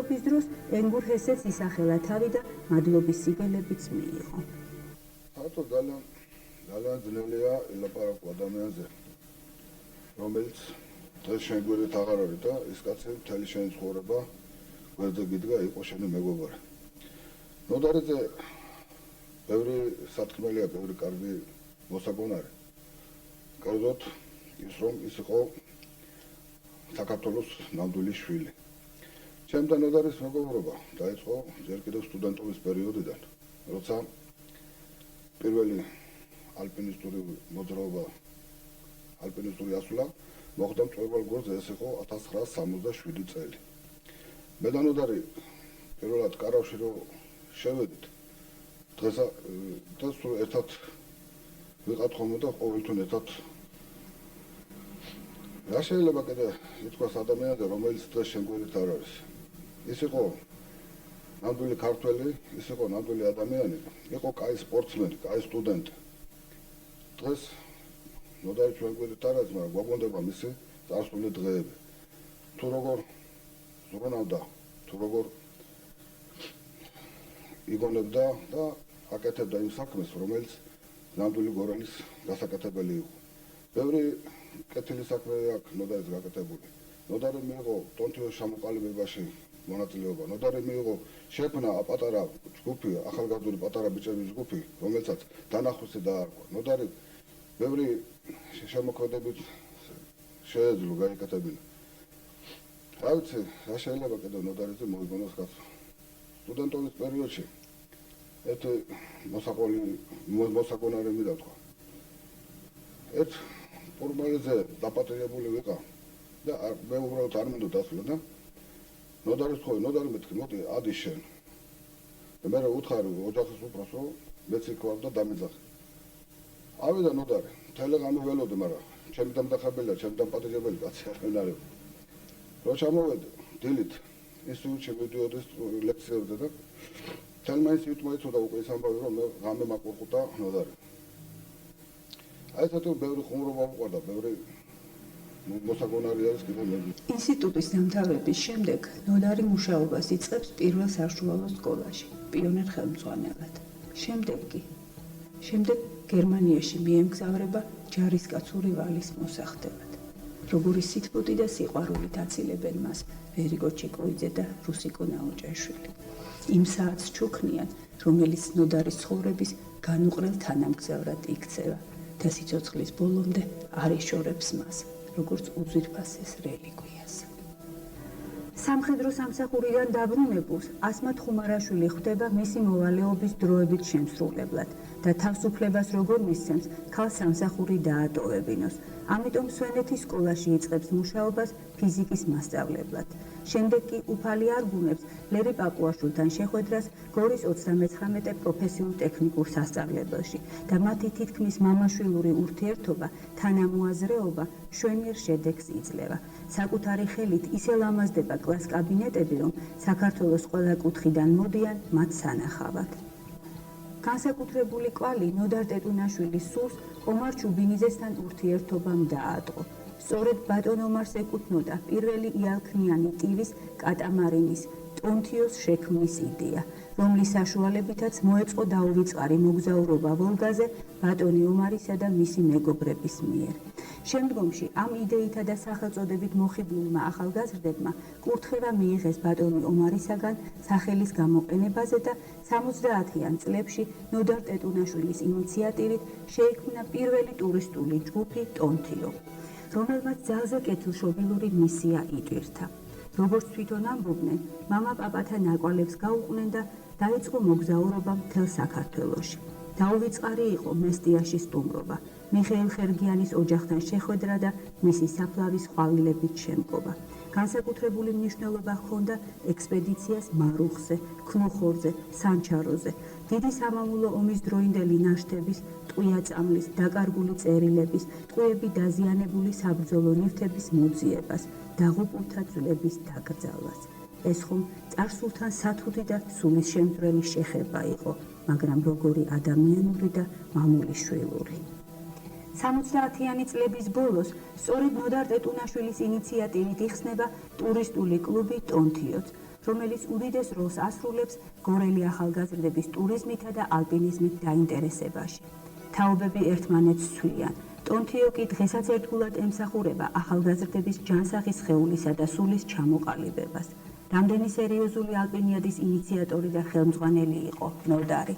მმართველობის დროს ენგურ ჰესეს ისახელა თავი და მადლობის სიგელებიც მიიღო. საერთოდ ძალიან ძნელია ელაპარაკო ადამიანზე, რომელიც დღეს შენ გვერდით აღარ არის და ის კაცი მთელი შენი ცხოვრება გვერდზე გიდგა, იყო შენი მეგობარი. ნოდარიძე ბევრი სათქმელია, ბევრი კარგი მოსაგონარი. კერძოდ ის რომ ის იყო საქართველოს ნამდვილი შვილი. ჩემთან ნოდარის მეგობრობა დაიწყო ჯერ კიდევ სტუდენტობის პერიოდიდან, როცა პირველი ალპინისტური მოძრაობა, ალპინისტური ასვლა მოხდა მწვერვალ გორზე, ეს იყო 1967 წელი. მე და ნოდარი პირველად კარავში რო შევედით, დღეს სულ ერთად ვიყავთ ხოლმე და ყოველთვის ერთად. რა შეიძლება კიდე ითქვას ადამიანზე, რომელიც დღეს შენ გვერდით არ არის? ის იყო ნამდვილი ქართველი, ის იყო ნამდვილი ადამიანი, იყო კაი სპორტსმენი, კაი სტუდენტი. დღეს ნოდარი ჩვენ გვერდით არ არის, მაგრამ გვაგონდება მისი წარსული დღეები. თუ როგორ ზრუნავდა, თუ როგორ იგონებდა და აკეთებდა იმ საქმეს, რომელიც ნამდვილი გორელის გასაკეთებელი იყო. ბევრი კეთილი საქმე აქვს ნოდარის გაკეთებული. ნოდარი მიიღო ტონთიოს ჩამოყალიბებაში მონაწილეობა. ნოდარი მიიღო შექმნა პატარა ჯგუფი, ახალგაზრდული პატარა ბიჭების ჯგუფი, რომელსაც დანახვისი დაარქვა. ნოდარი ბევრი შემოქმედებით შეეძლო გაიკეთებინა. რა ვიცი, რა შეიძლება კიდევ ნოდარიძე მოიგონოს კაცო. სტუდენტობის პერიოდში ერთი მოსაგონარი მიდათხვა. ერთ პურბალიზე დაპატიმრებული ვიყავ და მე უბრალოდ არ მინდო დასვლა და ნოდარის თქვი, ნოდარი მეთქი, მოდი ადი შენ. და მე უთხარი ოჯახის უფროს, რომ მეც იქ ვარ და დამეძახე. ავიდა ნოდარი, მთელი ღამე ველოდი, მაგრამ ჩემი დამდახებელია, ჩემი დამპატიჟებელი კაცი არ არის. რო ჩამოვედი, დილით ინსტიტუტში მივდიოდი ლექციებზე და თელმა ინსტიტუტ მოიცოდა უკვე ის ამბავი, რომ მე ღამე მაყურყუდა ნოდარი. აი ესეთი ბევრი ხუმრობა უყვარდა, ბევრი მოსაგონარი არის კიდევ მე. ინსტიტუტის დამთავრების შემდეგ ნოდარი მუშაობას იწყებს პირველ საშუალო სკოლაში, პიონერ ხელმძღვანელად. შემდეგ გერმანიაში მიემგზავრება ჯარისკაცური ვალის მოსახდელად. როგორი სითბოთი და სიყვარულით აცილებენ მას ვერიგო ჩიკოიძე და რუსიკო ნაოჭაშვილი. იმ საათს ჩუქნიან, რომელიც ნოდარის ცხოვრების განუყრელ თანამგზავრად იქცევა და სიცოცხლის ბოლომდე არ იშორებს მას, როგორც უძვირფასეს რელიკვიას. სამხედრო სამსახურიდან დაბრუნებულს ასმათ ხუმარაშვილი ხვდება მისი მოვალეობის დროებით შემსრულებლად და თავისუფლებას როგორ მისცემს ქალ სამსახური დაატოვებინოს. ამიტომ სვენეთის სკოლაში იწყებს მუშაობას ფიზიკის მასწავლებლად. შემდეგ კი უფალი არგუნებს ლერი პაპუაშვილთან შეხვედრას გორის 39 პროფესიულ ტექნიკურ სასწავლებელში და მათი თითქმის მამაშვილური ურთიერთობა, თანამოაზრეობა მშვენიერ შედეგს იძლევა. საკუთარი ხელით ისე ლამაზდება კლას კაბინეტები, რომ საქართველოს ყველა კუთხიდან მოდიან მათ სანახავად. განსაკუთრებული კვალი ნოდარ ტეტუნაშვილის სულს ომარ ჩუბინიძესთან ურთიერთობამ დაატყო. სწორედ ბატონ ომარს ეკუთვნოდა პირველი იალქნიანი ტივის კატამარინის ტონთიოს შექმნის იდეა, რომლის საშუალებითაც მოეწყო დაუვიწყარი მოგზაურობა ვოლგაზე ბატონი ომარისა და მისი მეგობრების მიერ. შემდგომში ამ იდეითა და სახელწოდებით მოხიბლულმა ახალგაზრდებმა კურთხევა მიიღეს ბატონი ომარისაგან სახელის გამოყენებაზე და 70-იან წლებში ნოდარ ტეტუნაშვილის ინიციატივით შეიქმნა პირველი ტურისტული ჯგუფი ტონთიო, რომელმაც ძალზე კეთილშობილური მისია იტვირთა. როგორც თვითონ ამბობდნენ, მამა პაპათა ნაკვალებს გაუყვნენ და დაიწყო მოგზაურობა მთელ საქართველოში. დაუვიწყარი იყო მესტიაში სტუმრობა, მიხეილ ხერგიანის ოჯახთან შეხვედრა და მისი საფლავის ყვავილებით შემკობა. განსაკუთრებული მნიშვნელობა ჰქონდა ექსპედიციას მარუხზე, ქლუხორზე, სანჩაროზე. დიდი სამამულო ომის დროინდელი ნაშთების, ტყვია-წამლის, დაკარგული წერილების, ტყვიები დაზიანებული საბრძოლო ნივთების მოძიებას, დაღუპულთა ძვლების დაკრძალვას. ეს ხომ წარსულთან სათუდი და სულისშემწვრელი შეხება იყო, მაგრამ როგორი ადამიანური და მამულიშვილური. 70-იანი წლების ბოლოს სწორედ ნოდარ ტეტუნაშვილის ინიციატივით იხსნება ტურისტული კლუბი ტონთიოც, რომელიც უდიდეს როლს ასრულებს გორელი ახალგაზრდების ტურიზმითა და ალპინიზმით დაინტერესებაში. თაობები ერთმანეთს ცვლიან. ტონთიო კი დღესაც ერთგულად ემსახურება ახალგაზრდების ჯანსაღი სხეულისა და სულის ჩამოყალიბებას. რამდენი სერიოზული ალპინიადის ინიციატორი და ხელმძღვანელი იყო ნოდარი.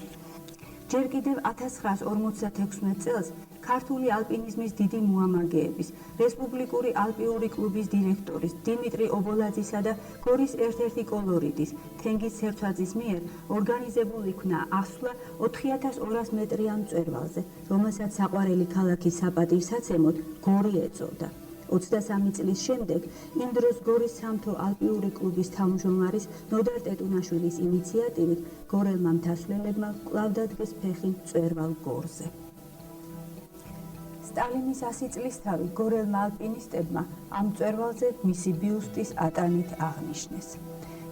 ჯერ კიდევ 1956 წელს ქართული ალპინიზმის დიდი მოამაგეების, რესპუბლიკური ალპიური კლუბის დირექტორის დიმიტრი ობოლაძისა და გორის ერთ-ერთი კოლორიტის, თენგიზ სერცვაძის მიერ ორგანიზებულ იქნა ასვლა 4200 მეტრიან მწვერვალზე, რომელსაც საყვარელი ქალაქის საპატივსაცემოდ გორი ეწოდა. 23 წლის შემდეგ იმ დროს გორის სამთო ალპიური კლუბის თავმჯდომარის ნოდარ ტეტუნაშვილის ინიციატივით გორელმა მთასვლებმა კვლავ დადგეს ფეხი მწვერვალ გორზე. სტალინის 100 წლისთავი გორელმა ალპინისტებმა ამ მწვერვალზე მისი ბიუსტის ატანით აღნიშნეს.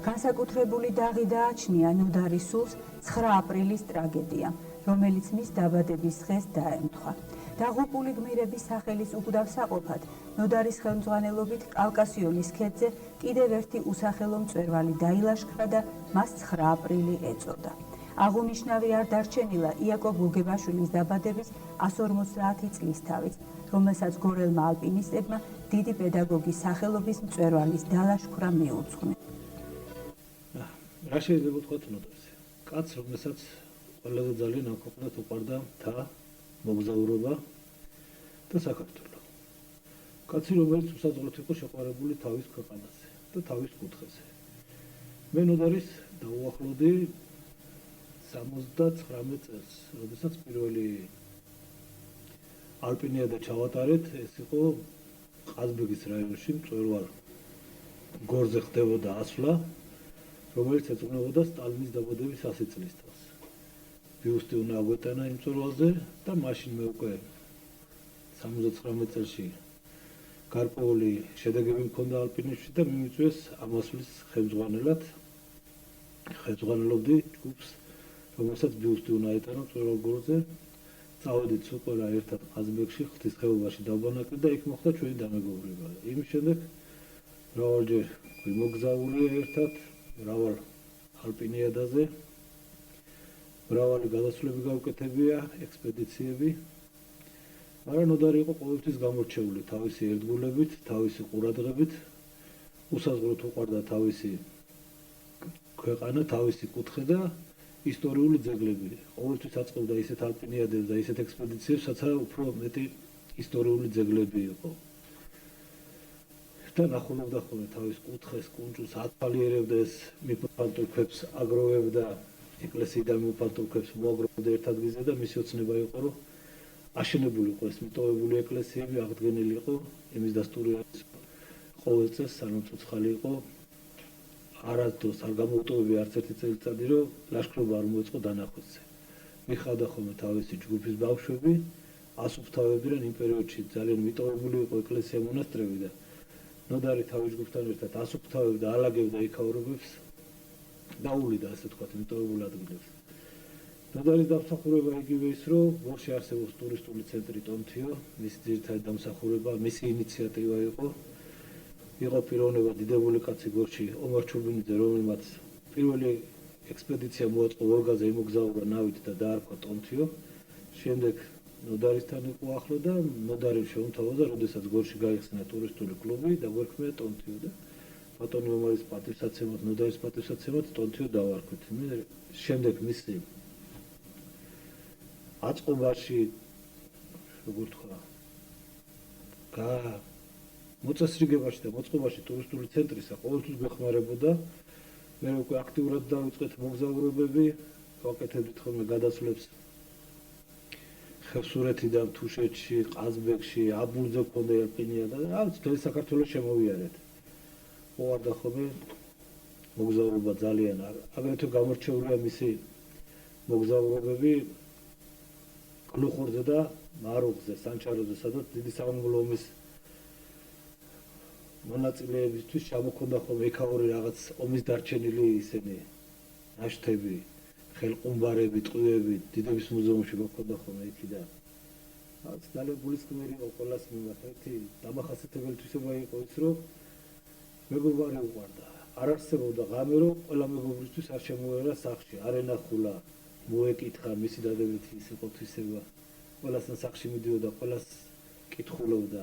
განსაკუთრებული დაღი დააჩნია ნოდარის სულს 9 აპრილის ტრაგედიამ, რომელიც მის დაბადების დღეს დაემთხვა. დაღუპული გმირების სახელის უკვდავსაყოფად ნოდარის ხელმძღვანელობით კავკასიონის ქედზე კიდევ ერთი usახელო მწვერვალი დაილაშქრა და მას 9 აპრილი ეწოდა. აღუნიშნავი არ დარჩენილა იაკობ გოგებაშვილის დაბადების 150 წლისთავიც, რომელსაც გორელმა ალპინისტებმა დიდი პედაგოგის სახელობის მწვერვალის დალაშქვრა მიუძღვნეს. რა შეიძლება ვთქვათ ნოდარზე? კაცს, რომელსაც ყველაზე ძალიან ამ ქვეყნად უყვარდა მთა, მოგზაურობა და საქართველო. კაცი, რომელიც უსაძღვროდ იყო შეყვარებული თავის ქვეყანაზე და თავის კუთხეზე. მე ნოდარის დაუახლოვდი 79 წელს, როდესაც პირველი ალპინიადა ჩავატარეთ, ეს იყო ყაზბეგის რაიონში მწვერვალ გორზე ხდებოდა ასვლა, რომელიც ეძღვნებოდა სტალინის დაბადების 100 წლისთავს. ბიუსტი უნდა აგვეტანა იმ მწვერვალზე და მაშინ მე უკვე 79 წელში გარკვეული შედეგები მქონდა ალპინიზმში და მიმიწვიეს ამ ასვლის ხელმძღვანელად. ხელმძღვანელობდი ჯგუფს, რომელსაც ბიუსტი უნდა ეტანა მწვერვალ გორზე. წავედით უკვე რა ერთად ყაზბეგში, ღვთის ხეობაში დავბანაკეთ და იქ მოხდა ჩვენი დამეგობრება. იმის შემდეგ მრავალჯერ გვიმოგზაურია ერთად, მრავალ ალპინიადაზე. მრავალი გადასვლები გავუკეთებია, ექსპედიციები. მაგრამ ნოდარი იყო ყოველთვის გამორჩეული თავისი ერთგულებით, თავისი ყურადღებით, უსაზღვროდ უყვარდა თავისი ქვეყანა, თავისი კუთხე და ისტორიული ძეგლები. ყოველთვის აწყობდა ისეთ ალპინიადებს და ისეთ ექსპედიციებს, სადაც უფრო მეტი ისტორიული ძეგლები იყო. და ნახულობდა ხოლმე თავის კუთხეს, კუნჭულს, ათვალიერებდა ეს მიფანტურ ქვებს, აგროვებდა ეკლესიიდან მიფანტურ ქვებს, მოაგროვდა ერთ ადგილზე და მისი ოცნება იყო, რომ აშენებული იყო ეს მიტოვებული ეკლესიები, აღდგენილი იყო, იმის დასტური არის ყოველ წელს, სანამ ცოცხალი იყო, არასდროს არ გამოუტოვებია არც ერთი წელიწადი, რომ ლაშქრობა არ მოეწყო დანახვისზე. მიხავდა ხოლმე თავისი ჯგუფის ბავშვები, ასუფთავებდნენ იმ პერიოდში ძალიან მიტოვებული იყო ეკლესია მონასტრები და ნოდარი თავის ჯგუფთან ერთად ასუფთავებდა, ალაგებდა იქაურობებს, დაუვლიდა ასე ვთქვათ მიტოვებულ ადგილებს. ნოდარის დამსახურება იგივე ის, რომ გორში არსებობს ტურისტული ცენტრი ტონთიო, მისი ძირითადი დამსახურება, მისი ინიციატივა იყო. იყო პიროვნება დიდებული კაცი გორში, ომარ ჩუბინიძე, რომელმაც პირველი ექსპედიცია მოაწყო ვოლგაზე, იმოგზაურა ნავით და დაარქვა ტონთიო. შემდეგ ნოდარისთან იყო ახლო და ნოდარი შეუმთავაზა, როდესაც გორში გაიხსნა ტურისტული კლუბი და გვერქმია ტონთიო და ბატონი ომარის პატივსაცემად, ნოდარის პატივსაცემად ტონთიო დავარქვით. შემდეგ მისი აწყობაში, როგორ თქვა, მოწესრიგებაში და მოწყობაში ტურისტული ცენტრისა ყოველთვის გვეხმარებოდა. მე უკვე აქტიურად დავიწყეთ მოგზაურობები, ვაკეთებდით ხოლმე გადასვლებს ხევსურეთიდან, თუშეთში, ყაზბეგში, აბულზე მქონდა ალპინიადა და მთელი საქართველოს შემოვიარეთ. უყვარდა ხოლმე მოგზაურობა ძალიან. აგრეთვე გამორჩეულია მისი მოგზაურობები გლუხურზე და მარუხზე, სანჩაროზე, სადაც დიდი სამამულო ომის მონაწილეებისთვის ჩამოქონდა ხოლმე იქაური რაღაც ომის დარჩენილი ისინი ნაშთები, ხელყუმბარები, ტყვიები, დიდების მუზეუმში მოქონდა ხოლმე იქიდან. ძალიან გულისხმიერი იყო ყველას მიმართ. ერთი დამახასიათებელი თვისება იყო ის, რომ მეგობარი უყვარდა. არ არსებობდა ღამე, რომ ყველა მეგობრისთვის არ შემოერა სახლში, არ ენახულა, მოეკითხა მისი დადებითი ის იყო თვისება. ყველასთან სახლში მიდიოდა, ყველას კითხულობდა.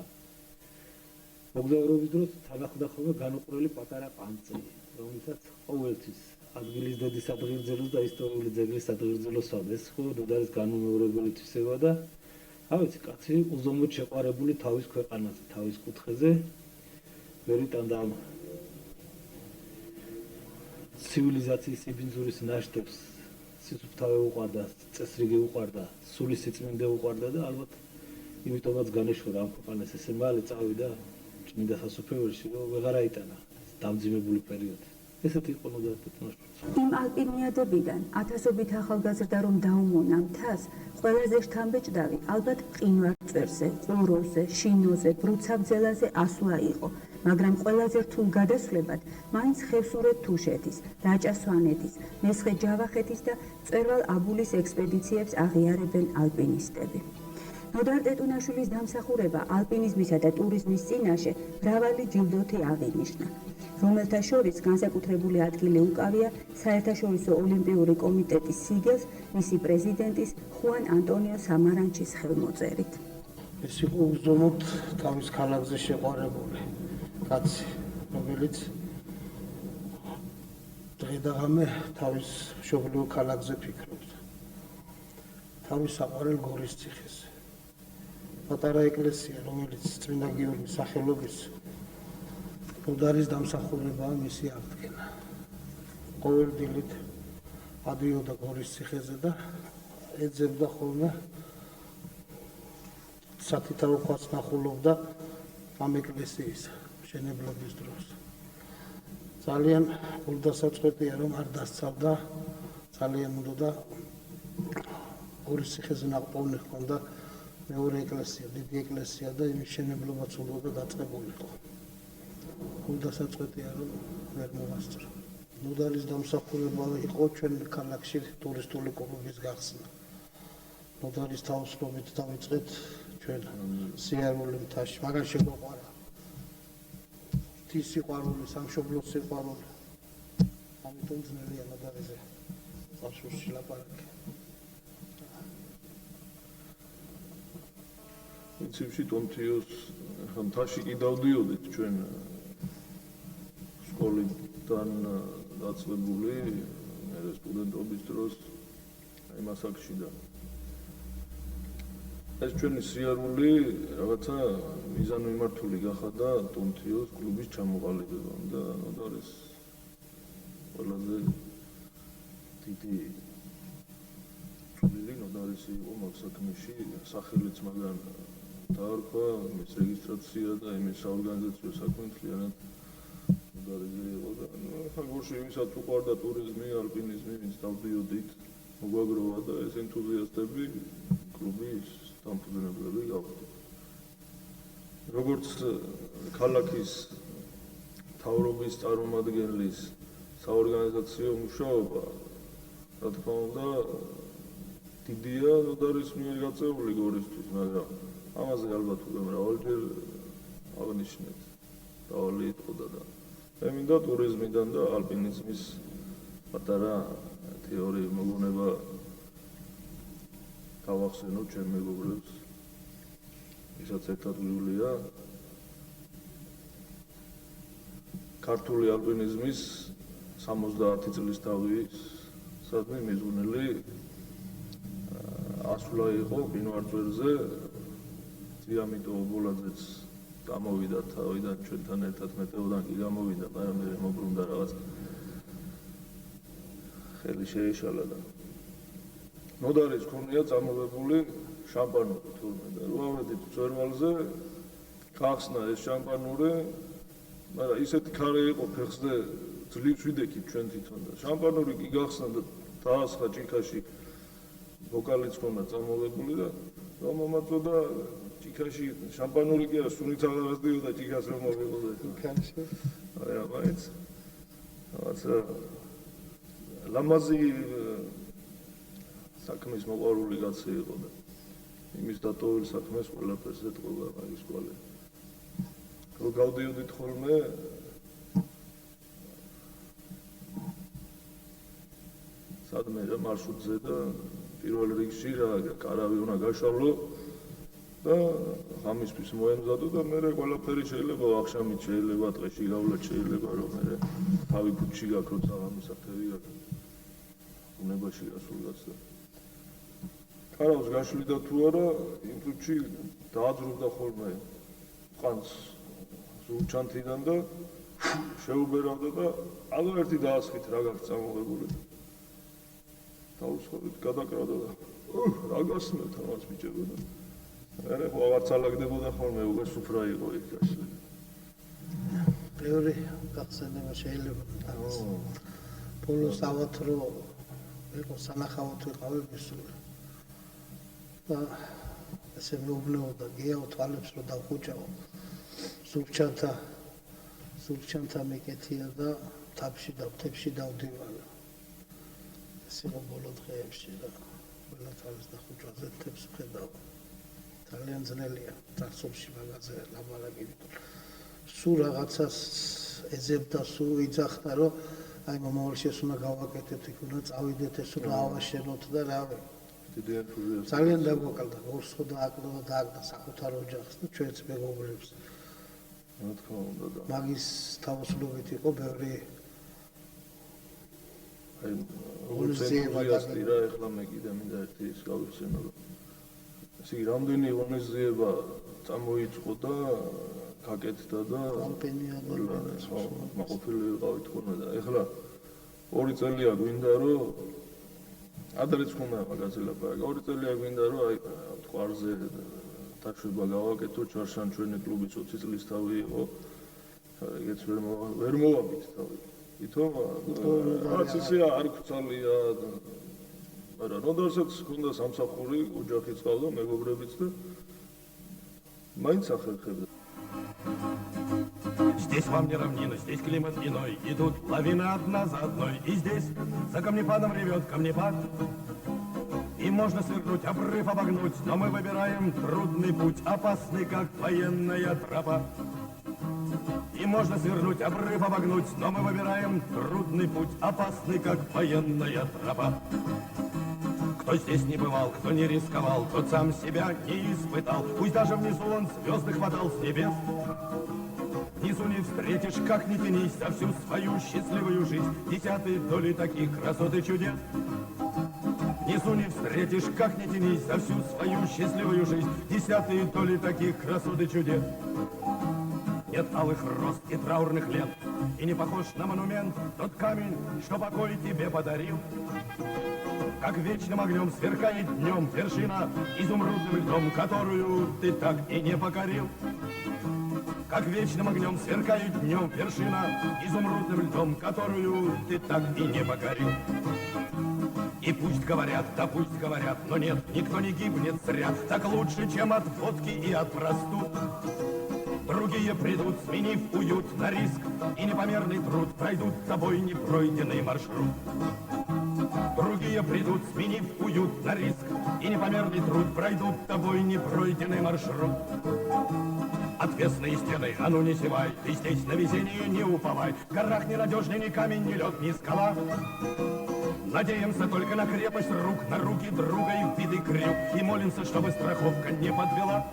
მოგზაურობის დროს თან ახლდა ხოლმე განუყრელი პატარა პანწი, რომელსაც ყოველთვის ადგილის დედის ადგილძელოს და ისტორიული ძეგლის ადგილძელოს სვამდეს. ხო, ნოდარის განუმეორებელი თვისება და რა ვიცი, კაცი უზომოდ შეყვარებული თავის ქვეყანაზე, თავის კუთხეზე ვერ იტანდა ამ ცივილიზაციის იბინძურის ნაშთებს, სისუფთავე უყვარდა, წესრიგი უყვარდა, სული სიწმინდე უყვარდა და ალბათ იმიტომაც განეშორა ამ ქვეყანას ესე მალე წავიდა წმინდა სასუფეველში, რომ ვეღარ აიტანა დამძიმებული პერიოდი. ესეთი იყო ნოდარ ტეტონაშვილის. იმ ალპინიადებიდან ათასობით ახალგაზრდა რომ დაუმონა მთას, ყველაზე შთამბეჭდავი ალბათ მყინვარწვერზე, ყუროზე, შინოზე, ბრუცაბძელაზე ასვლა იყო, მაგრამ ყველაზე რთულ გადასვლებად მაინც ხევსურეთ თუშეთის, რაჭა-სვანეთის, მესხეთ ჯავახეთის და მწვერვალ აბულის ექსპედიციებს აღიარებენ ალპინისტები. ნოდარ ტეტონაშვილის დამსახურება ალპინიზმისა და ტურიზმის წინაშე მრავალი ჯილდოთი აღინიშნა, რომელთა შორის განსაკუთრებული ადგილი უკავია საერთაშორისო ოლიმპიური კომიტეტის სიგელს მისი პრეზიდენტის ხუან ანტონიო სამარანჩის ხელმოწერით. ეს იყო უზომოდ თავის ქალაქზე შეყვარებული კაცი, რომელიც დღე და ღამე თავის მშობლიურ ქალაქზე ფიქრობდა. თავის საყვარელ გორის ციხეზე. პატარა ეკლესია, რომელიც წმინდა გიორგის სახელობის ნოდარის დამსახურებაა მისი აღდგენა. ყოველ დილით ადიოდა გორის ციხეზე და ეძებდა ხოლმე სათითაო ქვას ნახულობდა ამ ეკლესიის მშენებლობის დროს. ძალიან გულდასაწყვეტია, რომ არ დასწავდა, ძალიან უნდა გორის ციხეზე ნაყოფოვნი ჰქონდა მეორე ეკლესია, დიდი ეკლესია და იმის მშენებლობაც უნდა დაწყებულიყო. გულდასაწყვეტია, რომ ვერ მოვასწრო. ნოდარის დამსახურება იყო ჩვენ ქალაქში ტურისტული კლუბის გახსნა. ნოდარის თავისუფლებით დავიწყეთ ჩვენ სიარული მთაში, მაგრამ შეგვაყვარა ის სიყვარული, სამშობლოს სიყვარული. ამიტომ ძნელია ნოდარიზე წავშურში ლაპარაკი. პრინციპში ტონთიოს მთაში კი დავდიოდით ჩვენ სკოლიდან დაწვებული, მე სტუდენტობის დროს აი მასაკში და ეს ჩვენი სიარული რაღაცა მიზანმიმართული გახადა ტონთიოს კლუბის ჩამოყალიბება და ნოდარის ყველაზე დიდი წვლილი ნოდარის იყო მაგ საქმეში, სახელიც მაგან დაარქვა, იმის რეგისტრაცია და იმის საორგანიზაციო საქმე მთლიანად ნოდარიზე იყო და ახლა გორში ვისაც უყვარდა ტურიზმი, ალპინიზმი, ვინც დავდიოდით, მოგვაგროვა და ეს ენთუზიასტები კლუბის დამფუძნებლები გავხდით. როგორც ქალაქის მთავრობის წარმომადგენლის საორგანიზაციო მუშაობა, რა თქმა უნდა, დიდია ნოდარის მიერ გაწეული გორისთვის, მაგრამ ამაზე ალბათ უკვე მრავალჯერ აღნიშნეთ, მრავალი იტყოდა და მე მინდა ტურიზმიდან და ალპინიზმის პატარა თეორიის მოგონება გავახსენოთ ჩვენ მეგობრებს, ვისაც ერთად გვივლია ქართული ალპინიზმის 70 წლის თავის სადმე მიზუნელი ასვლა იყო მყინვარწვერზე, ძიამიტო ობოლაძეც გამოვიდა თავიდან ჩვენთან ერთად მეტეოდან კი გამოვიდა, მაგრამ მე მოგრუნდა რაღაც ხელი შეეშალა და ნოდარის ქონია წამოვებული შამპანური თურმე და რო ავედით მწვერვალზე გახსნა ეს შამპანური, მაგრამ ისეთი ქარი იყო ფეხზე ძლივს ვიდექით ჩვენ თვითონ და შამპანური კი გახსნა და დაასხა ჭიქაში ვოკალიც ქონდა წამოვებული და რომ მომაწოდა ჭიქაში შამპანური კი არა სუნიც აღარ ასდიოდა ჭიქას რომ მოვიყოდა ჭიქაში აი ამაიც რაღაცა ლამაზი საქმის მოყვარული კაცი იყო და იმის დატოვებულ საქმეს ყველაფერს ეტყობა მაგის კვალი. რო გავდიოდით ხოლმე სადმე რა მარშრუტზე და პირველ რიგში რა კარავი უნდა გაშალო და ღამისთვის მოემზადო და მე ყველაფერი შეიძლება ახშამით შეიძლება დღეში გავლად შეიძლება რომ მე თავი ფუჩი გაქვს როცა გამისახები გაქვს უნებაში გასულაც და კარავს გაშლიდა თუ არა იმ ფუჩი დააძრობდა ხოლმე ყანს ზურჩანთიდან და შეუბერავდა და ალბათ ერთი დაასხით რა გაქვს წამოღებული თავისუფლად გადაკრავდა და რა გასმევთ ამას ბიჭებო და მე ხო აღარ წალაგდებოდა ხოლმე უკვე სუფრა იყო იქ ასე მეორე გახსენება შეიძლება ამას ბოლოს ავათ რომ იყო სანახავად ვიყავი მისული და ესე მეუბნეოდა გეაო თვალებს რომ დავხუჭაო სულჩანთა მეკეთია და თაფში დავდივალო ეს იყო ბოლო დღეებში და ყველა თვალის დახუჭვაზე თებს ვხედავ ძალიან ძნელია ტრანსპორტში მაგაზე ლაპარაკი სულ რაღაცას ეძებდა სულ იძახდა რომ აი მომავალში ეს უნდა გავაკეთოთ იქ უნდა წავიდეთ ეს უნდა ავაშენოთ და რავი ძალიან დაგვაკალდა ორს ხო დააკდა საკუთარ ოჯახს და ჩვენც მეგობრებს რა თქმა უნდა და მაგის თავისუფლებით იყო ბევრი აი ონიზიასტი რა ეხლა მე კიდე მინდა ერთი ის გავიხსენო რომ ესე იგი რამდენი ღონისძიება წამოიწყო და გაკეთდა და კამპანია და მაყოფილი ვიყავით ხოლმე და ეხლა 2 წელია გვინდა რომ ადრეც ხომ მაგაზე ლაპარაკი 2 წელია გვინდა რომ აი თყვარზე დაშვება გავაკეთო ჩარშან ჩვენი კლუბი 20 წლის თავი იყო ეგეც ვერ მოვაბით თავი ითო რაც ისე არ ქცალია მაგრამ როდესაც ქონდა სამსახური ოჯახიც ყავდა მეგობრებიც და მაინც ახერხებდა Здесь вам не равнина, здесь климат иной. Идут лавины одна за одной. И здесь за камнепадом ревет камнепад. И можно свернуть, обрыв обогнуть. Но мы выбираем трудный путь, опасный, как военная тропа. И можно свернуть, обрыв обогнуть. Но мы выбираем трудный путь, опасный, как военная тропа. Кто здесь не бывал, кто не рисковал, тот сам себя не испытал. Пусть даже внизу он звезды хватал с небес. Внизу не встретишь, как ни тянись, за всю свою счастливую жизнь 10 доли таких красот и чудес. Внизу не встретишь, как ни тянись, за всю свою счастливую жизнь 10 доли таких красот и чудес. Нет алых роз и траурных лент, и не похож на монумент тот камень, что покой тебе подарил. Как вечным огнем сверкает днем вершина изумрудным льдом, которую ты так и не покорил. Как вечным огнем сверкает днем вершина изумрудным льдом, которую ты так и не покорил. И пусть говорят, да пусть говорят, но нет, никто не гибнет зря, так лучше, чем от водки и от простуд. Другие придут, сменив уют на риск, и непомерный труд пройдут с тобой непройденный маршрут. Другие придут, сменив уют на риск, и непомерный труд пройдут с тобой непройденный маршрут. Отвесные стены, а ну не зевай, ты здесь на везение не уповай. В горах ненадежный ни камень, ни лед, ни скала. Надеемся только на крепость рук, на руки друга и вбитый крюк, и молимся, чтобы страховка не подвела.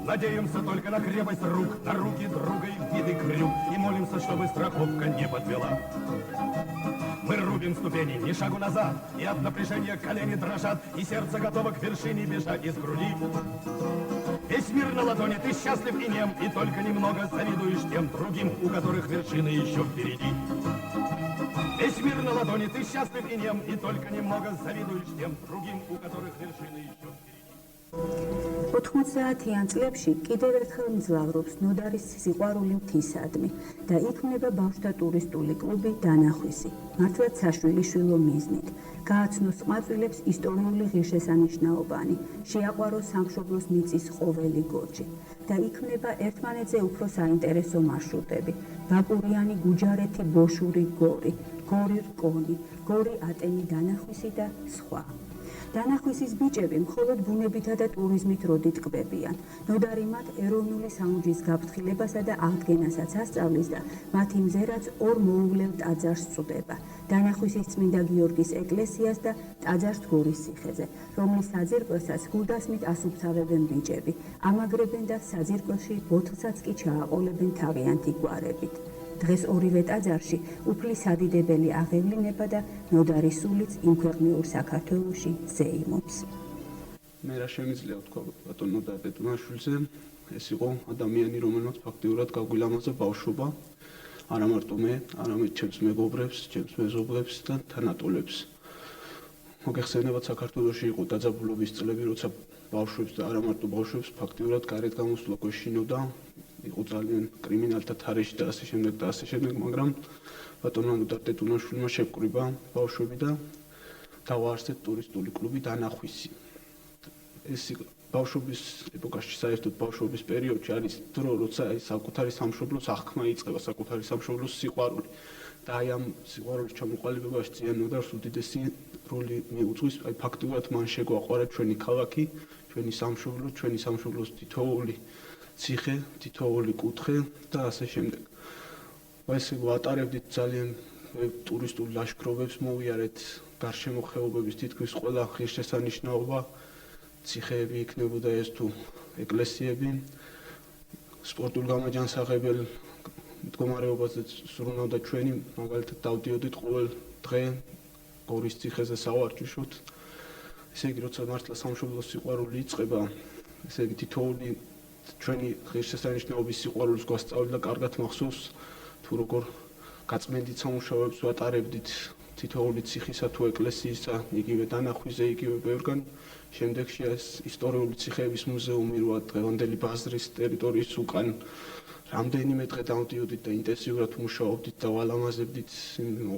Надеемся только на крепость рук, на руки друга и вбитый крюк, и молимся, чтобы страховка не подвела. Мы рубим ступени, ни шагу назад, и от напряжения колени дрожат, и сердце готово к вершине бежать из груди. Весь мир на ладони, ты счастлив и нем, и только немного завидуешь тем другим, у которых вершины еще впереди. Весь мир на ладони, ты счастлив и нем, и только немного завидуешь тем другим, у которых вершины еще впереди. 90-იან წლებში კიდევ ერთხელ მძლავრობს ნოდარის სიყვარული მთისადმი და იქმნება ბავშვთა ტურისტული კლუბი დანახვისი, მართლაც საშვილიშვილო მიზნით. გააცნოს ყვაწვილებს ისტორიული ღირსშესანიშნაობანი, შეაყვაროს სამშობლოს მიწის ყოველი გორჯი და იქმნება ერთმანეთზე უფრო საინტერესო მარშრუტები. ბაკურიანი გუჯარეთი ბოშური გორი, გორი რკონი, გორი ატენი დანახვისი და სხვა. დანახვისის ბიჭები მხოლოდ ბუნებითა და ტურიზმით როდით კვებიან. ნოდარი მათ ეროვნული საუნჯის გაფრთხილებასა და აღდგენასაც ასწავლის და მათი მზერაც ორ მოუვლელ ტაძარს წვდება. დანახვისის წმინდა გიორგის ეკლესიას და ტაძარს გორის ციხეზე, რომლის საძირკველსაც გულდასმით ასუფთავებენ ბიჭები, ამაგრებენ და საძირკველში ბოთლსაც კი ჩააყოლებენ თავიანთი გვარებით. დღეს ორივე ტაძარში უფლის სადიდებელი აღევლინება და ნოდარის სულიც იმ ქვეყნიურ საქართველოში ზეიმობს. მე რა შემიძლია ვთქვა ბატონ ნოდარ ტეტუნაშვილზე, ეს იყო ადამიანი, რომელმაც ფაქტიურად გაგვილამაზა ბავშვობა, არა მარტო მე, არამედ ჩემს მეგობრებს, ჩემს მეზობლებს და თანატოლებს. მოგეხსენებათ, საქართველოში იყო დაძაბულობის წლები, როცა ბავშვებს და არა მარტო ბავშვებს ფაქტიურად გარეთ გამოსვლა გვეშინოდა, იყო ძალიან კრიმინალთა თარეში და ასე შემდეგ, მაგრამ ბატონ ნოდარ ტეტუნაშვილმა შეკრიბა ბავშვები და დავაარსეთ ტურისტული კლუბი დანახვისი. ეს ბავშვობის ეპოქაში, საერთოდ ბავშვობის პერიოდში არის დრო, როცა საკუთარი სამშობლოს აღქმა იწყება, საკუთარი სამშობლოს სიყვარული. და აი ამ სიყვარულის ჩამოყალიბებაში ძალიან ნოდარს უდიდესი როლი მიუძღვის, აი ფაქტიურად მან შეგვაყვარა ჩვენი ქალაქი, ჩვენი სამშობლო, ჩვენი სამშობლოს თითოეული ციხე, თითოეული კუთხე და ასე შემდეგ. ესე ვატარებდით ძალიან ტურისტულ ლაშქრობებს, მოვიარეთ გარშემო ხეობების თითქმის ყველა ღირსშესანიშნაობა, ციხეები იქნებოდა ეს თუ ეკლესიები, სპორტულ გამაჯანსაღებელ მდგომარეობაზე სრულნავდა ჩვენი, მაგალითად დავდიოდით ყოველ დღე გორის ციხეზე სავარჯიშოდ. ესე იგი, როცა მართლა სამშობლოს სიყვარული იწყება, ესე იგი თითოეული ჩვენი ღირსშესანიშნაობის სიყვარულს გვასწავლდა, კარგად მახსოვს თუ როგორ გაწმენდით სამუშაოებს ვატარებდით თითოეული ციხისა თუ ეკლესიისა, იგივე დანახვიზე, იგივე ბევრგან. შემდეგში ეს ისტორიული ციხეების მუზეუმი როა დღევანდელი ბაზრის ტერიტორიის უკან რამდენიმე დღე დავდიოდით და ინტენსიურად მუშაობდით და ვალამაზებდით,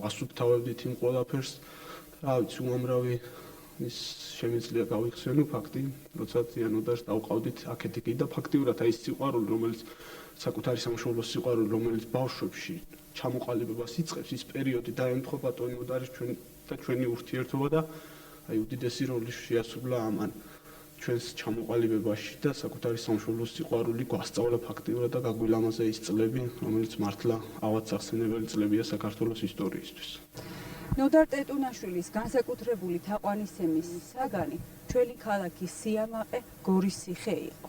ვასუფთავებდით იმ ყველაფერს. რა ვიცი, უამრავი ის შემიძლია გავიხსენო ფაქტი, როცა ძალიან ნოდარს დავყავდით აქეთ იქით და ფაქტიურად აი ეს სიყვარული, რომელიც საკუთარი სამშობლოს სიყვარული, რომელიც ბავშვებში ჩამოყალიბებას იწყებს, ის პერიოდი დაემთხვა ბატონ ნოდარის ჩვენი ურთიერთობა და აი უდიდესი როლი შეასრულა ამან ჩვენს ჩამოყალიბებაში და საკუთარი სამშობლოს სიყვარული გვასწავლა ფაქტიურად და გაგვილამაზა ის წლები, რომელიც მართლა ავადსახსენებელი წლებია საქართველოს ისტორიისთვის. ნოდარ ტეტუნაშვილის განსაკუთრებული თაყვანისცემის საგანი ჩვენი ქალაქის სიამაყე გორის ციხე იყო.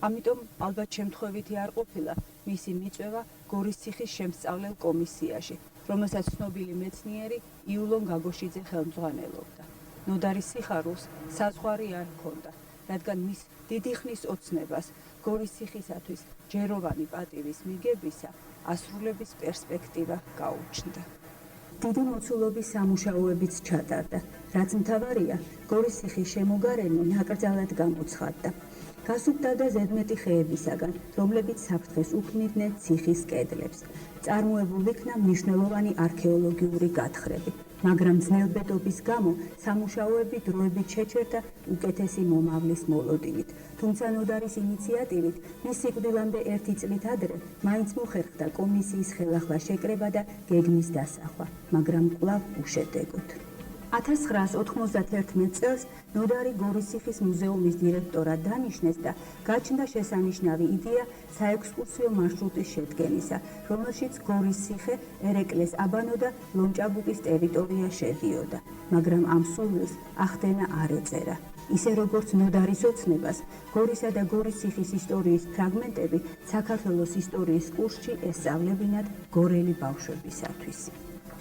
ამიტომ ალბათ შემთხვევითი არ ყოფილა მისი მიწვევა გორის ციხის შემსწავლელ კომისიაში, რომელსაც ცნობილი მეცნიერი იულონ გაგოშიძე ხელმძღვანელობდა. ნოდარის სიხარულს საზღვარი არ ჰქონდა, რადგან მის დიდი ხნის ოცნებას გორის ციხისათვის ჯეროვანი პატივის მიგებისა ასრულების პერსპექტივა გაუჩნდა. დიდი მოცულობის სამუშაოებიც ჩატარდა, რაც მთავარია, გორის ციხის შემოგარენი ნაკრძალად გამოცხადდა. გასუფთა და ზედმეტი ხეებისაგან, რომლებიც საფრთხეს უქმნიდნენ ციხის კედლებს. წარმოებულ იქნა მნიშვნელოვანი არქეოლოგიური გათხრები, მაგრამ ძნელბედობის გამო სამუშაოები დროებით შეჩერდა უკეთესი მომავლის მოლოდინით. თუმცა ნოდარის ინიციატივით მის სიკვდილამდე 1 წლით ადრე მაინც მოხერხდა კომისიის ხელახლა შეკრება და გეგმის დასახვა, მაგრამ კვლავ უშედეგოდ. 1991 წელს ნოდარი გორის ციხის მუზეუმის დირექტორად დანიშნეს და გაჩნდა შესანიშნავი იდეა საექსკურსიო მარშრუტის შედგენისა, რომელშიც გორის ციხე, ერეკლეს აბანო და ლონჭაბუკის ტერიტორია შედიოდა, მაგრამ ამ სურვილს ახდენა არ ეწერა. ისე როგორც ნოდარის ოცნებას, გორისა და გორის ციხის ისტორიის ფრაგმენტები საქართველოს ისტორიის კურსში ესწავლებინათ გორელი ბავშვებისათვის.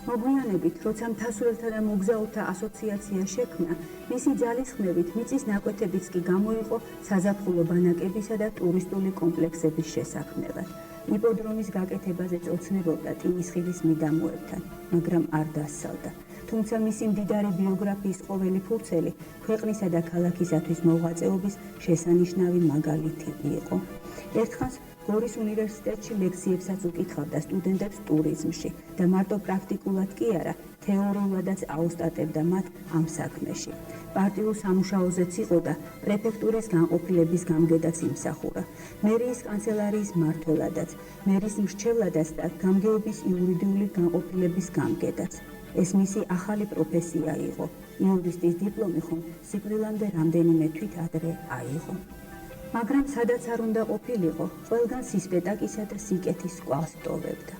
მოგვიანებით, როცა მთასვლელთა და მოგზაურთა ასოციაცია შექმნა, მისი ძალისხმევით მიწის ნაკვეთებიც კი გამოიყო საზაფხულო ბანაკებისა და ტურისტული კომპლექსების შესაქმნელად. იპოდრომის გაკეთებაზე ოცნებობდა ტიმისხილის მიდამოებთან, მაგრამ არ დასცალდა. თუმცა მისი მდიდარი ბიოგრაფიის ყოველი ფურცელი ქვეყნისა და ქალაქისათვის მოღვაწეობის შესანიშნავი მაგალითი იყო. ერთხანს გორის უნივერსიტეტში ლექციებსაც უკითხავდა სტუდენტებს ტურიზმში და მარტო პრაქტიკულად კი არა, თეორიულადაც აოსტატებდა მათ ამ საქმეში. პარტიულ სამუშაოზეც იყო და პრეფექტურის განყოფილების გამგედაც იმსახურა. მერიის კანცელარიის მმართველადაც, მერის მრჩევლადაც და გამგეობის იურიდიული განყოფილების გამგედაც. ეს მისი ახალი პროფესია იყო. იურისტის დიპლომი ხომ სიკვდილამდე რამდენიმე თვით ადრე აიღო. მაგრამ სადაც არ უნდა ყოფილიყო, ყველგან სისპეტაკისა და სიკეთის კვალს ტოვებდა.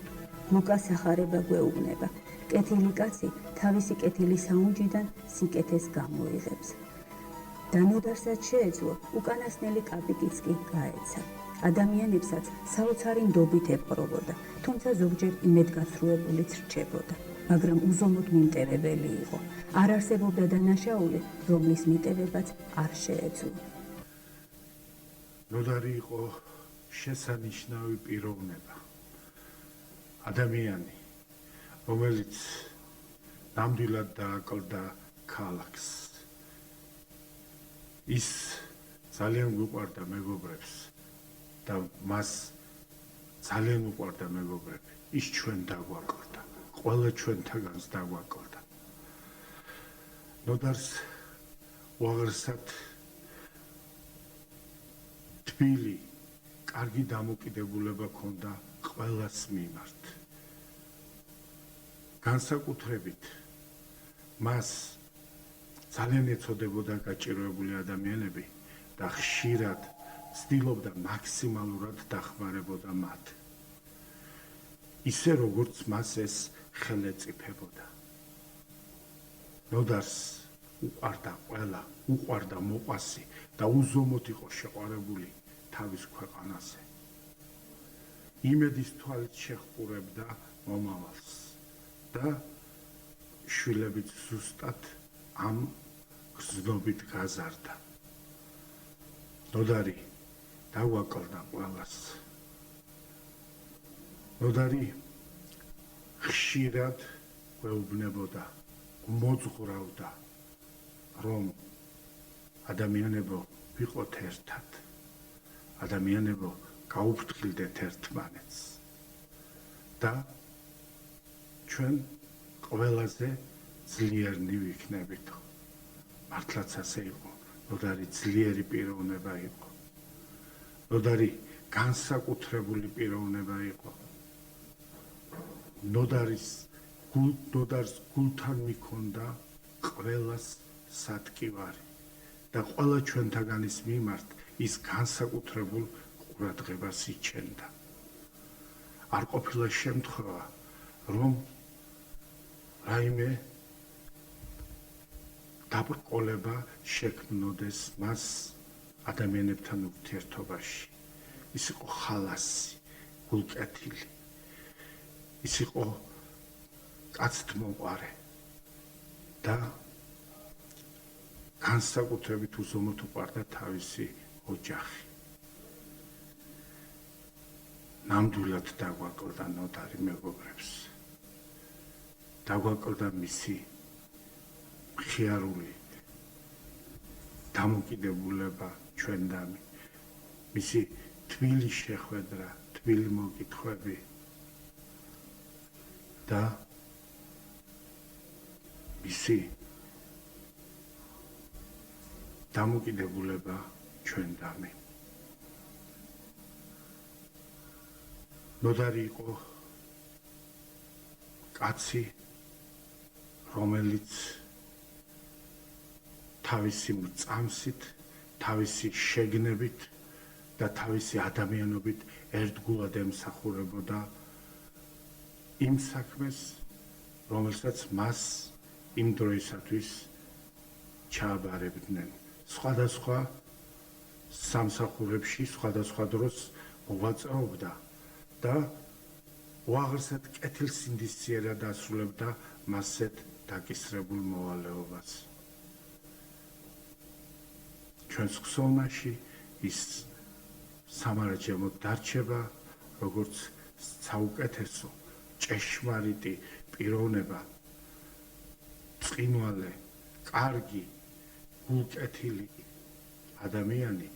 ლუკას ახარება გვეუბნება. კეთილი კაცი თავისი კეთილი საუნჯიდან სიკეთეს გამოიღებს. და ნოდარსაც შეეძლო უკანასკნელი კაპიკიც კი გაეცა. ადამიანებსაც საოცარი ნდობით ეპყრობოდა, თუმცა ზოგჯერ იმედგაცრუებულიც რჩებოდა, მაგრამ უზომოდ მიმტევებელი იყო. არ არსებობდა დანაშაული, რომლის მიტევებაც არ შეეძლო. ნოდარი იყო შესანიშნავი პიროვნება. ადამიანი, რომელიც ნამდვილად დააკლდა ქალაქს. ის ძალიან გვიყვარდა მეგობრებს და მას ძალიან უყვარდა მეგობრები. ის ჩვენ დაგვაკლდა, ყველა ჩვენთაგანს დაგვაკლდა. ნოდარს უაღრესად თბილი, კარგი დამოკიდებულება ჰქონდა ყველას მიმართ. განსაკუთრებით მას ძალიან ეცოდებოდა გაჭირვებული ადამიანები და ხშირად ცდილობდა მაქსიმალურად დახმარებოდა მათ. ისე როგორც მას ეს ხელეწიფებოდა. ნოდარს უყვარდა ყველა, უყვარდა მოყვასი და უზომოდ იყო შეყვარებული თავის ქვეყანაზე. იმედის თვალით შეჰყურებდა მომავალს და შვილებით ზუსტად ამ გზნობით გაზარდა. ნოდარი დაგვაკლდა ყველას. ნოდარი ხშირად გვეუბნებოდა, მოძღვრავდა, რომ ადამიანებო ვიყოთ ერთად. ადამიანებო გაუფრთხილდეთ ერთმანეთს. და ჩვენ ყველაზე ძლიერნი ვიქნებით. მართლაც ასე იყო. ნოდარი ძლიერი პიროვნება იყო. ნოდარი განსაკუთრებული პიროვნება იყო. ნოდარს გულთან მიქონდა ყველას სათკივარი და ყველა ჩვენთაგანის მიმართ ის განსაკუთრებულ ყურადღებას იჩენდა. არ ყოფილა შემთხვევა, რომ რაიმე დაბრკოლება შექმნოდეს მას ადამიანებთან ურთიერთობაში. ის იყო ხალასი, გულკეთილი. ის იყო კაცთმოყვარე და განსაკუთრებით უზომოდ უყვარდა თავისი ოჯახი. ნამდვილად დაგვაკლდა ნოდარი მეგობრებს. დაგვაკლდა მისი მხიარული დამოკიდებულება ჩვენდამი, მისი თბილი შეხვედრა, თბილი მოკითხვები და მისი დამოკიდებულება ჩვენდამი. ნოდარი იყო კაცი, რომელიც თავისი მრწამსით, თავისი შეგნებით და თავისი ადამიანობით ერთგულად ემსახურებოდა იმ საქმეს, რომელსაც მას იმ დროისათვის ჩააბარებდნენ. სხვადასხვა სამსახურებში, სხვადასხვა დროს მოღვაწეობდა და უაღრესად კეთილსინდისიერად ასრულებდა მასეთ დაკისრებულ მოვალეობას. ჩვენს ხსოვნაში ის სამარჯვენოდ დარჩება, როგორც საუკეთესო, ჭეშმარიტი პიროვნება, წინვალე, კარგი, გულკეთილი ადამიანი.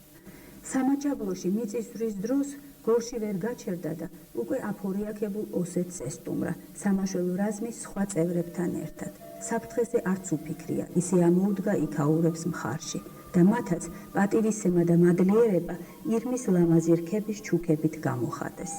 სამაჯაბლოში მიწისძვრის დროს გორში ვერ გაჩერდა და უკვე აფორიაქებულ ოსეთს ესტუმრა სამაშველო რაზმის სხვა წევრებთან ერთად. საფრთხეზე არც უფიქრია, ისე ამოუდგა იქაურებს მხარში და მათაც პატივისცემა და მადლიერება ირმის ლამაზი რქების ჩუქებით გამოხატეს.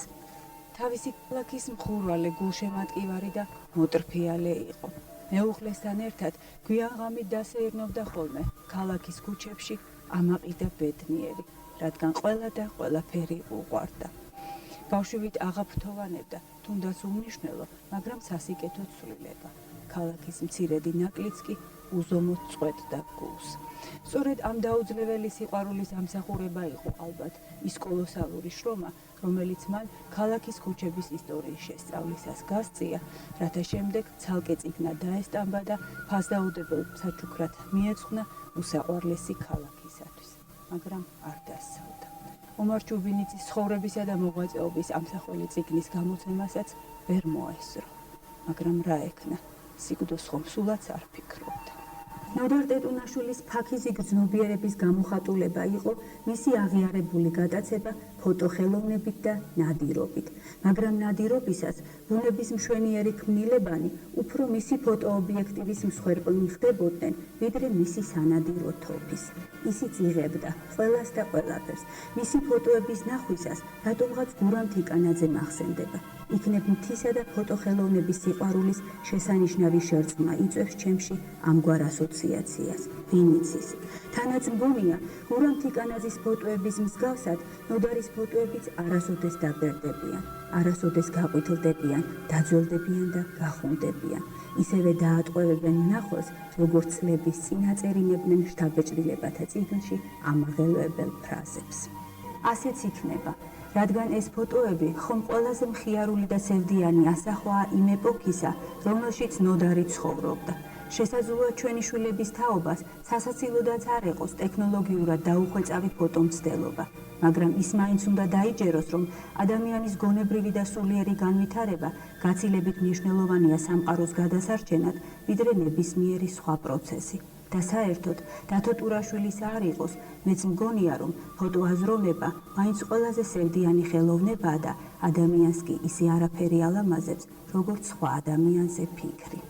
თავისი ქალაქის მხურვალე, გულშემატკივარი და მოტრფიალე იყო. მეუღლესთან ერთად გვიან-ღამით დასეირნობდა ხოლმე ქალაქის ქუჩებში ამაყი და ბედნიერი, რადგან ყველა და ყველაფერი უყვარდა. ბავშვივით აღაფრთოვანებდა, თუნდაც უმნიშვნელო, მაგრამ სასიკეთო ცვლილება. ქალაქის მცირედი ნაკლიც კი უზომოდ წყვეტდა გულს. სწორედ ამ დაუძლეველი სიყვარულის ამსახურება იყო ალბათ ის კოლოსალური შრომა, რომელიც მან ქალაქის ქუჩების ისტორიის შესწავლისას გასწია, რათა შემდეგ ცალკე წიგნად დაესტამბა და ფასდაუდებელ საჩუქრად მიეძღვნა უსაყვარლესი ქალაქისათვის, მაგრამ არ დასცალდა. ომარ ჩუბინიძის ცხოვრებისა და მოღვაწეობის ამსახველი წიგნის გამოცემასაც ვერ მოესწრო, მაგრამ რა ექნა, სიკვდილს ხომ სულაც არ ფიქრობდა. ნოდარ ტეტუნაშვილის ფაქიზი გრძნობიერების გამოხატულება იყო მისი აღიარებული გადაცემა ფოტოხელოვნებით და ნადირობით, მაგრამ ნადირობისას ბუნების მშვენიერი ქმნილებანი უფრო მისი ფოტოობიექტივის მსხვერპლნი ხდებოდნენ, ვიდრე მისი სანადირო თოფის. ისიც იღებდა ყველას და ყველაფერს. მისი ფოტოების ნახვისას რატომღაც გურამ თიკანაძე მახსენდება. იქნებ მთისა და ფოტოხელოვნების სიყვარულის შესანიშნავი შერწყმა იწვევს ჩემში ამგვარ ასოციაციას, ვინიც ის. თანაც მგონია, გურამ თიკანაძის ფოტოების მსგავსად, ნოდარის ფოტოებიც არასოდეს დაბერდებიან, არასოდეს გაყვითლდებიან, დაძველდებიან და გახუნდებიან. ისევე დაატყვევებენ მნახველს, როგორც წლების წინ აწერინებდნენ შთაბეჭდილებათა წიგნში ამაღელვებელ ფრაზებს. ასეც იქნება. რადგან ეს ფოტოები ხომ ყველაზე მხიარული და სევდიანი ასახვაა იმ ეპოქისა, რომელშიც ნოდარი ცხოვრობდა. შესაძლოა ჩვენი შვილების თაობას სასაცილოდაც არ ეყოს ტექნოლოგიურად დაუხვეწავი ფოტომცდელობა, მაგრამ ის მაინც უნდა დაიჯეროს, რომ ადამიანის გონებრივი და სულიერი განვითარება გაცილებით მნიშვნელოვანია სამყაროს გადასარჩენად, ვიდრე ნებისმიერი სხვა პროცესი. და საერთოდ დათო ტურაშვილისა არ იყოს, მეც მგონია, რომ ფოტოაზროვნება მაინც ყველაზე სევდიანი ხელოვნებაა და ადამიანს კი ისე არაფერი ალამაზებს, როგორც სხვა ადამიანზე ფიქრი.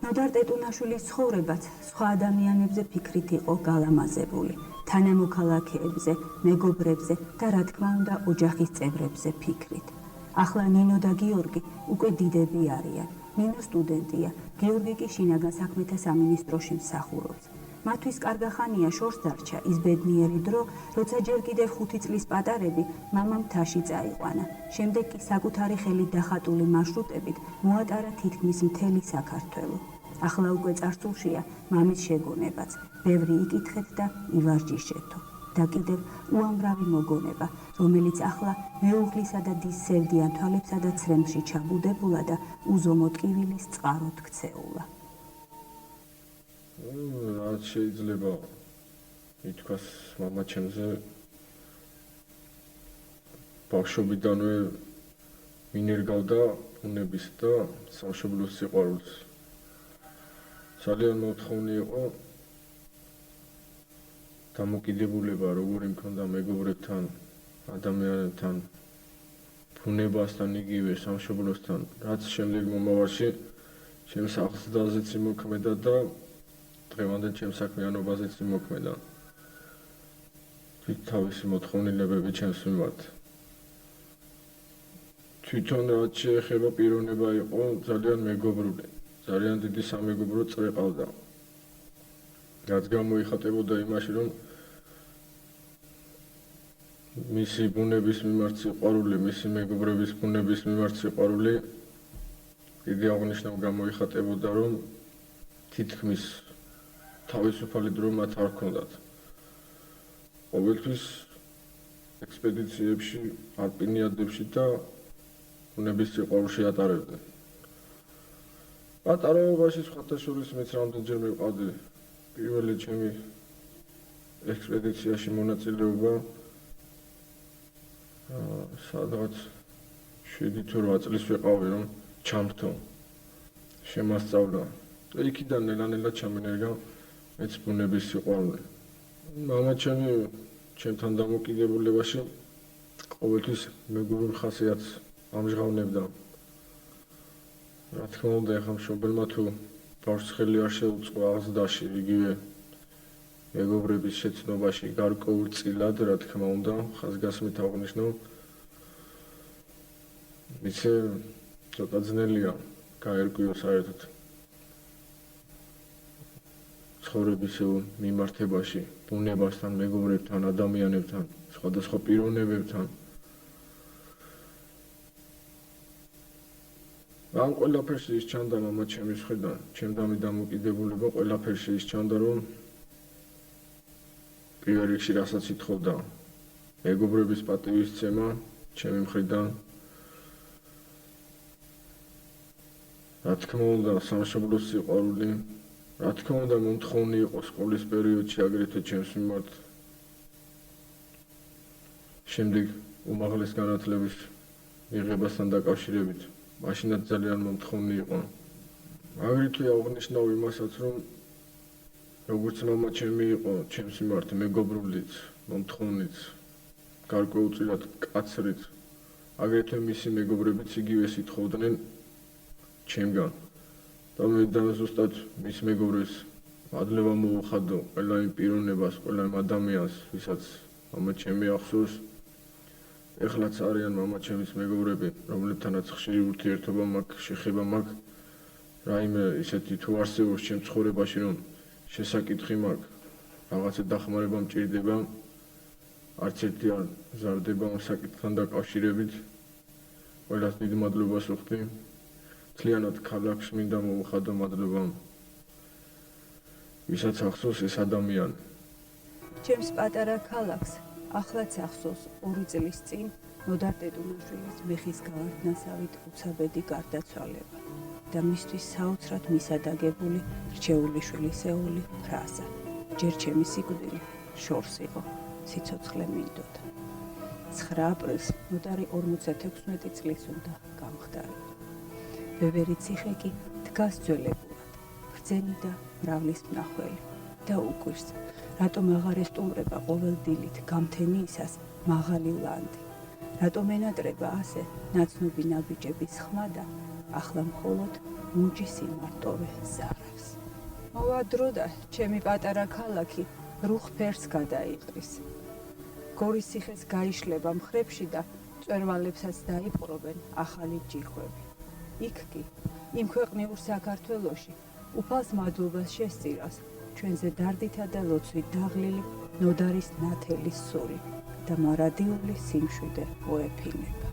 ნოდარ ტეტუნაშვილის ცხოვრებაც სხვა ადამიანებზე ფიქრით იყო გალამაზებული, თანამოქალაქეებზე, მეგობრებზე და რა თქმა უნდა ოჯახის წევრებზე ფიქრით. ახლა ნინო და გიორგი უკვე დიდები არიან. ნინო სტუდენტია, გიორგი კი შინაგან საქმეთა სამინისტროში მსახურობს. მათთვის კარგახანია შორს დარჩა ის ბედნიერი დრო, როცა ჯერ კიდევ 5 წლის პატარები მამამ მთაში წაიყვანა. შემდეგ კი საკუთარი ხელით დახატული მარშრუტებით მოატარა თითქმის მთელი საქართველო. ახლა უკვე წარსულშია მამის შეგონებაც, ბევრი იკითხეთ და ივარჯიშეთო. და კიდევ უამრავი მოგონება, რომელიც ახლა მეუღლისა და დის სევდიან თვალებსა და ცრემლში ჩაბუდებულა და უზომო ტკივილის წყაროდ ქცეულა. რაც შეიძლება ითქვას მამა ჩემზე ბავშვობიდანვე მინერგავდა ბუნების და სამშობლოს სიყვარულს. ძალიან მოთხოვნი იყო დამოკიდებულება, როგორი მქონდა მეგობრებთან, ადამიანებთან, ბუნებასთან, იგივე სამშობლოსთან, რაც შემდეგ მომავალში ჩემს აღზრდაზეც იმოქმედა და დღევანდელ ჩემს საქმიანობაზეც იმოქმედა. თავისი მოთხოვნილებები ჩემს მიმართ. თვითონ რაც შეეხება პიროვნება იყო ძალიან მეგობრული, ძალიან დიდი სამეგობრო წრე ყავდა. რაც გამოიხატებოდა იმაში, რომ მისი ბუნების მიმართ სიყვარული, მისი მეგობრების ბუნების მიმართ სიყვარული დიდი აღნიშნა გამოიხატებოდა, რომ თითქმის თავისუფალი დრო მათ არ ჰქონდათ. ყოველთვის ექსპედიციებში, ალპინიადებში და ბუნების სიყვარულში ატარებდნენ. პატარაობაში სხვათა შორის მეც რამდენჯერ მივყავდი პირველი ჩემი ექსპედიციაში მონაწილეობა სადღაც 7 თუ 8 წლის ვიყავი, რომ ჩამრთო, შემასწავლა და იქიდან ნელა-ნელა ჩამენერგა მეც ბუნების სიყვარული. მამა ჩემი ჩემთან დამოკიდებულებაში ყოველთვის მეგობრულ ხასიათს ამჟღავნებდა. რა თქმა უნდა, ეხლა მშობელმა თუ ბავშვს ხელი არ შეუწყო აღზრდაში, იგივე მეგობრების შეცნობაში გარკვეულწილად, რა თქმა უნდა, ხაზგასმით აღნიშნო, ისე ცოტა ძნელია გაერკვიო საერთოდ. ცხოვრებისეულ მიმართებაში, ბუნებასთან, მეგობრებთან, ადამიანებთან, სხვადასხვა პიროვნებებთან. ამ ყველაფერში ის ჩანდა მამა ჩემის მხრიდან, ჩემდამი დამოკიდებულება ყველაფერში ის ჩანდა, რომ პირველ რიგში რასაც ითხოვდა მეგობრების პატივისცემა ჩემი მხრიდან, რა თქმა უნდა სამშობლოს სიყვარული, რა თქმა უნდა მომთხოვნი იყო სკოლის პერიოდში აგრეთვე ჩემს მიმართ შემდეგ უმაღლეს განათლების მიღებასთან დაკავშირებით მაშინაც ძალიან მომთხოვნი იყო. აგრეთვე აღნიშნავ იმასაც, რომ როგორც მამა ჩემი იყო ჩემს მიმართ მეგობრულიც, მომთხოვნიც, გარკვეულწილად კაცრიც, აგრეთვე მისი მეგობრებიც იგივეს ითხოვდნენ ჩემგან. და მე ზუსტად მის მეგობრებს მადლობა მოვუხადო ყველა იმ პიროვნებას, ყველა იმ ადამიანს, ვისაც მამა ჩემი ახსოვს. ეხლაც არიან მამა ჩემის მეგობრები, რომლებთანაც ხშირი ურთიერთობა მაქვს, შეხება მაქვს. რაიმე ისეთი თუ არსებობს ჩემ ცხოვრებაში, რომ შესაკითხი მაქვს, რაღაცა დახმარება მჭირდება, არც ერთი არ მზარდება ამ საკითხთან დაკავშირებით. ყველას დიდი მადლობას ვუხდი. მთლიანად ქალაქს მინდა მოვუხადო მადლობა, ვისაც ახსოვს ეს ადამიანი. ჩემს პატარა ქალაქს ახლაც ახსოვს 2 წლის წინ ნოდარ ტეტუნაშვილის მეხის გავარდნასავით უცაბედი გარდაცვალება და მისთვის საოცრად მისადაგებული რჩეულიშვილისეული ფრაზა. ჯერ ჩემი სიკვდილი შორს იყო, სიცოცხლე მინდოდა. 9 აპრილს ნოდარი 56 წლის უნდა გამხდარიყო. ბევრი ციხე კი დგას ძველებურად, ბრძენი და მრავლის მნახველი და უკვირს, რატომ აღარ ესტუმრება ყოველ დილით გამთენიისას მაღალი ლანდი, რატომ ენატრება ასე ნაცნობი ნაბიჯების ხმა და ახლა მხოლოდ მუნჯის იმარტოვე ზარავს. მოვა დრო და ჩემი პატარა ქალაქი რუხ ფერს გადაიყრის. გორის ციხეს გაიშლება მხრებში და მწვერვალებსაც დაიპყრობენ ახალი ჯიხვები. იქ კი, იმ ქვეყნიურ საქართველოში უფალს მადლობას შესწირავს ჩვენზე დარდითა და ლოცვით დაღლილი ნოდარის ნათელის სული და მარადიული სიმშვიდე მოეფინება.